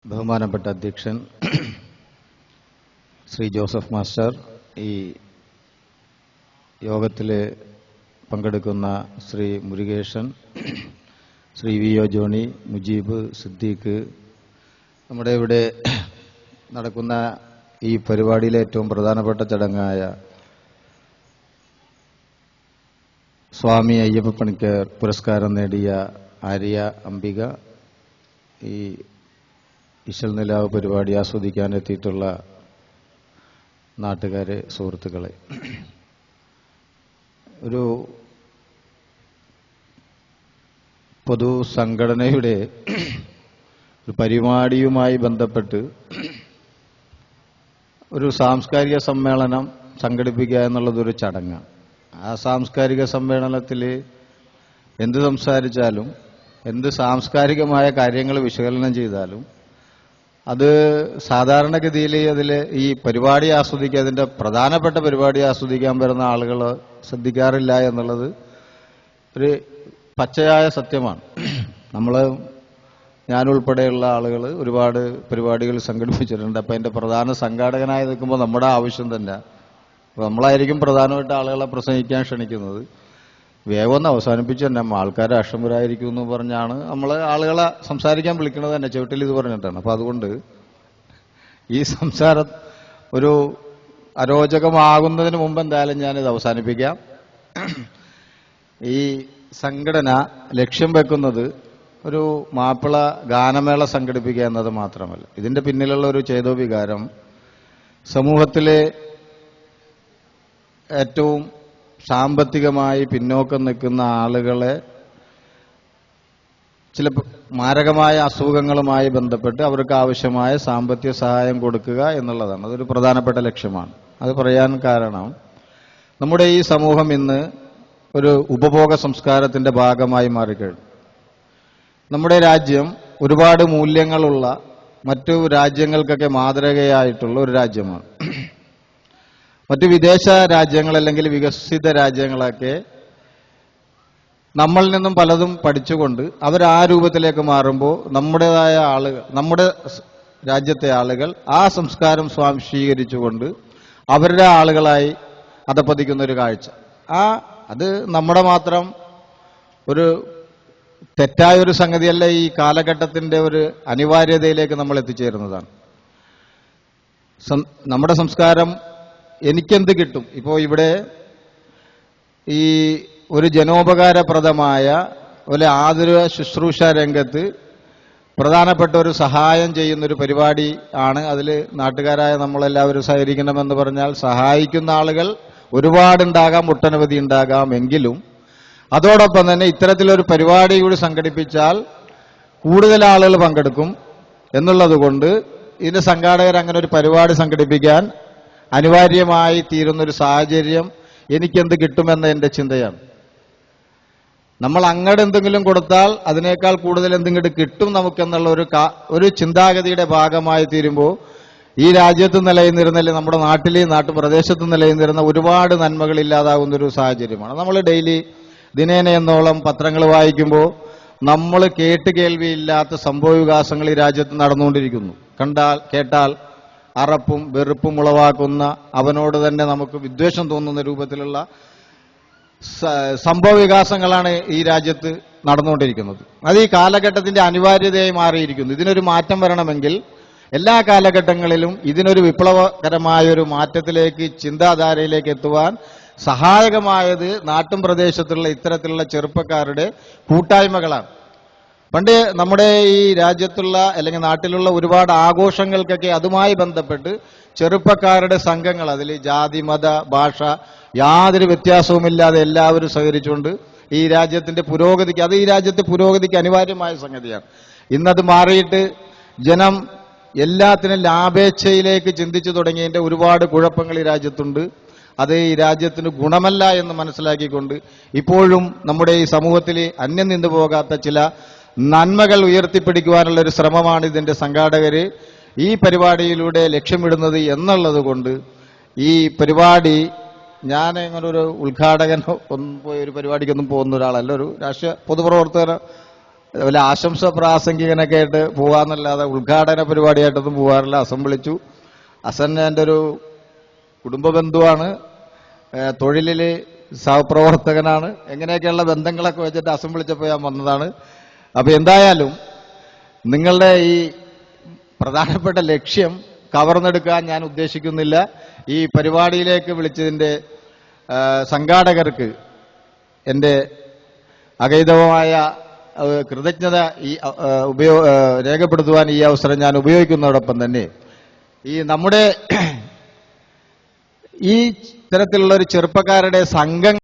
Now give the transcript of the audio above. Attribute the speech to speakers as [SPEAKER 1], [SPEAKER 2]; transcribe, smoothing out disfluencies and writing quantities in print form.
[SPEAKER 1] ബഹുമാനപ്പെട്ട അധ്യക്ഷൻ Shri Joseph master, ഈ യോഗത്തിൽ പങ്കെടുക്കുന്ന ശ്രീ മുരുകേശൻ, ശ്രീ വി ഒ ജോണി, മുജീബ്, സിദ്ദീഖ്, നമ്മുടെ ഇവിടെ നടക്കുന്ന ഈ പരിപാടിയിലെ ഏറ്റവും പ്രധാനപ്പെട്ട ചടങ്ങായ സ്വാമി അയ്യപ്പപ്പണിക്കർ പുരസ്കാരം നേടിയ ആര്യ അംബിക, ഈ ഇശൽ നിലാവ് പരിപാടി ആസ്വദിക്കാനെത്തിയിട്ടുള്ള നാട്ടുകാരെ, സുഹൃത്തുക്കളെ, ഒരു പൊതു സംഘടനയുടെ ഒരു പരിപാടിയുമായി ബന്ധപ്പെട്ട് ഒരു സാംസ്കാരിക സമ്മേളനം സംഘടിപ്പിക്കുക എന്നുള്ളതൊരു ചടങ്ങാണ്. ആ സാംസ്കാരിക സമ്മേളനത്തിൽ എന്ത് സംസാരിച്ചാലും, എന്ത് സാംസ്കാരികമായ കാര്യങ്ങൾ വിശകലനം ചെയ്താലും അത് സാധാരണഗതിയിൽ അതിൽ ഈ പരിപാടി ആസ്വദിക്കുക, അതിൻ്റെ പ്രധാനപ്പെട്ട പരിപാടി ആസ്വദിക്കാൻ വരുന്ന ആളുകൾ ശ്രദ്ധിക്കാറില്ല എന്നുള്ളത് ഒരു പച്ചയായ സത്യമാണ്. ഞാനുൾപ്പെടെയുള്ള ആളുകൾ ഒരുപാട് പരിപാടികൾ സംഘടിപ്പിച്ചിട്ടുണ്ട്. അപ്പം അതിൻ്റെ പ്രധാന സംഘാടകനായി നിൽക്കുമ്പോൾ നമ്മുടെ ആവശ്യം തന്നെ, നമ്മളായിരിക്കും പ്രധാനമായിട്ട് ആളുകളെ പ്രസംഗിക്കാൻ ക്ഷണിക്കുന്നത്. വേഗം ഒന്ന് അവസാനിപ്പിച്ച് തന്നെ ആൾക്കാർ അക്ഷമരായിരിക്കും എന്ന് പറഞ്ഞാണ് നമ്മൾ ആളുകളെ സംസാരിക്കാൻ വിളിക്കുന്നത് തന്നെ. ചുവട്ടിൽ ഇത് പറഞ്ഞിട്ടാണ്. അപ്പം അതുകൊണ്ട് ഈ സംസാരം ഒരു അരോചകമാകുന്നതിന് മുമ്പ് എന്തായാലും ഞാനിത് അവസാനിപ്പിക്കാം. ഈ സംഘടന ലക്ഷ്യം വെക്കുന്നത് ഒരു മാപ്പിള ഗാനമേള സംഘടിപ്പിക്കുക എന്നത് മാത്രമല്ല. ഇതിൻ്റെ പിന്നിലുള്ള ഒരു ചേതോവികാരം സമൂഹത്തിലെ ഏറ്റവും സാമ്പത്തികമായി പിന്നോക്കം നിൽക്കുന്ന ആളുകളെ ചില മാരകമായ അസുഖങ്ങളുമായി ബന്ധപ്പെട്ട് അവർക്ക് ആവശ്യമായ സാമ്പത്തിക സഹായം കൊടുക്കുക എന്നുള്ളതാണ്. അതൊരു പ്രധാനപ്പെട്ട ലക്ഷ്യമാണ്. അത് പറയാൻ കാരണം, നമ്മുടെ ഈ സമൂഹം ഇന്ന് ഒരു ഉപഭോഗ സംസ്കാരത്തിൻ്റെ ഭാഗമായി മാറിക്കഴിഞ്ഞു. നമ്മുടെ രാജ്യം ഒരുപാട് മൂല്യങ്ങളുള്ള, മറ്റു രാജ്യങ്ങൾക്കൊക്കെ മാതൃകയായിട്ടുള്ള ഒരു രാജ്യമാണ്. മറ്റു വിദേശ രാജ്യങ്ങൾ അല്ലെങ്കിൽ വികസിത രാജ്യങ്ങളൊക്കെ നമ്മളിൽ നിന്നും പലതും പഠിച്ചുകൊണ്ട് അവർ ആ രൂപത്തിലേക്ക് മാറുമ്പോൾ നമ്മുടേതായ ആളുകൾ, നമ്മുടെ രാജ്യത്തെ ആളുകൾ ആ സംസ്കാരം സ്വാംശീകരിച്ചുകൊണ്ട് അവരുടെ ആളുകളായി അധപ്പതിക്കുന്ന ഒരു കാഴ്ച, അത് നമ്മുടെ മാത്രം ഒരു തെറ്റായ ഒരു സംഗതിയല്ല, ഈ കാലഘട്ടത്തിൻ്റെ ഒരു അനിവാര്യതയിലേക്ക് നമ്മൾ എത്തിച്ചേരുന്നതാണ്. നമ്മുടെ സംസ്കാരം എനിക്കെന്ത് കിട്ടും? ഇപ്പോൾ ഇവിടെ ഈ ഒരു ജനോപകാരപ്രദമായ ഒരു ആതുര ശുശ്രൂഷ രംഗത്ത് പ്രധാനപ്പെട്ട ഒരു സഹായം ചെയ്യുന്നൊരു പരിപാടി ആണ്. അതിൽ നാട്ടുകാരായ നമ്മളെല്ലാവരും സഹകരിക്കണമെന്ന് പറഞ്ഞാൽ സഹായിക്കുന്ന ആളുകൾ ഒരുപാടുണ്ടാകാം, ഒട്ടനവധി ഉണ്ടാകാം. എങ്കിലും അതോടൊപ്പം തന്നെ ഇത്തരത്തിലൊരു പരിപാടി കൂടി സംഘടിപ്പിച്ചാൽ കൂടുതൽ ആളുകൾ പങ്കെടുക്കും എന്നുള്ളത് കൊണ്ട് ഇതിൻ്റെ സംഘാടകർ അങ്ങനെ ഒരു പരിപാടി സംഘടിപ്പിക്കാൻ അനിവാര്യമായി തീരുന്നൊരു സാഹചര്യം എനിക്കെന്ത് കിട്ടുമെന്ന എൻ്റെ ചിന്തയാണ്. നമ്മൾ അങ്ങോട്ട് എന്തെങ്കിലും കൊടുത്താൽ അതിനേക്കാൾ കൂടുതൽ എന്തെങ്കിലും കിട്ടും നമുക്കെന്നുള്ള ഒരു ചിന്താഗതിയുടെ ഭാഗമായി തീരുമ്പോൾ ഈ രാജ്യത്ത് നിലനിന്നിരുന്ന, നമ്മുടെ നാട്ടുപ്രദേശത്ത് നിലനിന്നിരുന്ന ഒരുപാട് നന്മകൾ ഇല്ലാതാകുന്നൊരു സാഹചര്യമാണ്. നമ്മൾ ഡെയിലി ദിനേന എന്നോളം പത്രങ്ങൾ വായിക്കുമ്പോൾ നമ്മൾ കേൾവിയില്ലാത്ത സംഭവവികാസങ്ങൾ ഈ രാജ്യത്ത് നടന്നുകൊണ്ടിരിക്കുന്നു. കേട്ടാൽ അറപ്പും വെറുപ്പും ഉളവാക്കുന്ന, അവനോട് തന്നെ നമുക്ക് വിദ്വേഷം തോന്നുന്ന രൂപത്തിലുള്ള സംഭവ വികാസങ്ങളാണ് ഈ രാജ്യത്ത് നടന്നുകൊണ്ടിരിക്കുന്നത്. അത് ഈ കാലഘട്ടത്തിന്റെ അനിവാര്യതയായി മാറിയിരിക്കുന്നു. ഇതിനൊരു മാറ്റം വരണമെങ്കിൽ എല്ലാ കാലഘട്ടങ്ങളിലും ഇതിനൊരു വിപ്ലവകരമായൊരു മാറ്റത്തിലേക്ക്, ചിന്താധാരയിലേക്ക് എത്തുവാൻ സഹായകമായത് നാട്ടും പ്രദേശത്തുള്ള ഇത്തരത്തിലുള്ള ചെറുപ്പക്കാരുടെ കൂട്ടായ്മകളാണ്. പണ്ട് നമ്മുടെ ഈ രാജ്യത്തുള്ള അല്ലെങ്കിൽ നാട്ടിലുള്ള ഒരുപാട് ആഘോഷങ്ങൾക്കൊക്കെ അതുമായി ബന്ധപ്പെട്ട് ചെറുപ്പക്കാരുടെ സംഘങ്ങൾ, അതിൽ ജാതി, മത, ഭാഷ യാതൊരു വ്യത്യാസവുമില്ലാതെ എല്ലാവരും സഹകരിച്ചുകൊണ്ട് ഈ രാജ്യത്തിന്റെ പുരോഗതിക്ക്, അത് ഈ രാജ്യത്തെ പുരോഗതിക്ക് അനിവാര്യമായ സംഗതിയാണ്. ഇന്നത് മാറിയിട്ട് ജനം എല്ലാത്തിനും ലാഭേച്ഛയിലേക്ക് ചിന്തിച്ചു തുടങ്ങിയതിൻ്റെ ഒരുപാട് കുഴപ്പങ്ങൾ ഈ രാജ്യത്തുണ്ട്. അത് ഈ രാജ്യത്തിന് ഗുണമല്ല എന്ന് മനസ്സിലാക്കിക്കൊണ്ട് ഇപ്പോഴും നമ്മുടെ ഈ സമൂഹത്തിൽ അന്യം നിന്നു പോകാത്ത ചില നന്മകൾ ഉയർത്തിപ്പിടിക്കുവാനുള്ള ഒരു ശ്രമമാണ് ഇതിൻ്റെ സംഘാടകർ ഈ പരിപാടിയിലൂടെ ലക്ഷ്യമിടുന്നത് എന്നുള്ളത് കൊണ്ട് ഈ പരിപാടി, ഞാൻ ഇങ്ങനെ ഒരു ഉദ്ഘാടകൻ പോയി ഒരു പരിപാടിക്കൊന്നും പോകുന്ന ഒരാളല്ല, ഒരു രാഷ്ട്രീയ പൊതുപ്രവർത്തകർ അതുപോലെ ആശംസ പ്രാസംഗികനൊക്കെ ആയിട്ട് പോകാന്നല്ലാതെ ഉദ്ഘാടന പരിപാടിയായിട്ടൊന്നും പോകാറില്ല. അസം വിളിച്ചു. അസൻ എൻ്റെ ഒരു കുടുംബ ബന്ധുവാണ്, തൊഴിലിൽ സഹപ്രവർത്തകനാണ്. എങ്ങനെയൊക്കെയുള്ള ബന്ധങ്ങളൊക്കെ വെച്ചിട്ട് അസം വിളിച്ചപ്പോൾ ഞാൻ വന്നതാണ്. അപ്പൊ എന്തായാലും നിങ്ങളുടെ ഈ പ്രധാനപ്പെട്ട ലക്ഷ്യം കവർന്നെടുക്കാൻ ഞാൻ ഉദ്ദേശിക്കുന്നില്ല. ഈ പരിപാടിയിലേക്ക് വിളിച്ചതിൻ്റെ സംഘാടകർക്ക് എൻ്റെ അഗൈതവമായ കൃതജ്ഞത രേഖപ്പെടുത്തുവാൻ ഈ അവസരം ഞാൻ ഉപയോഗിക്കുന്നതോടൊപ്പം തന്നെ ഈ നമ്മുടെ ഈ തരത്തിലുള്ള ഒരു ചെറുപ്പക്കാരുടെ സംഘം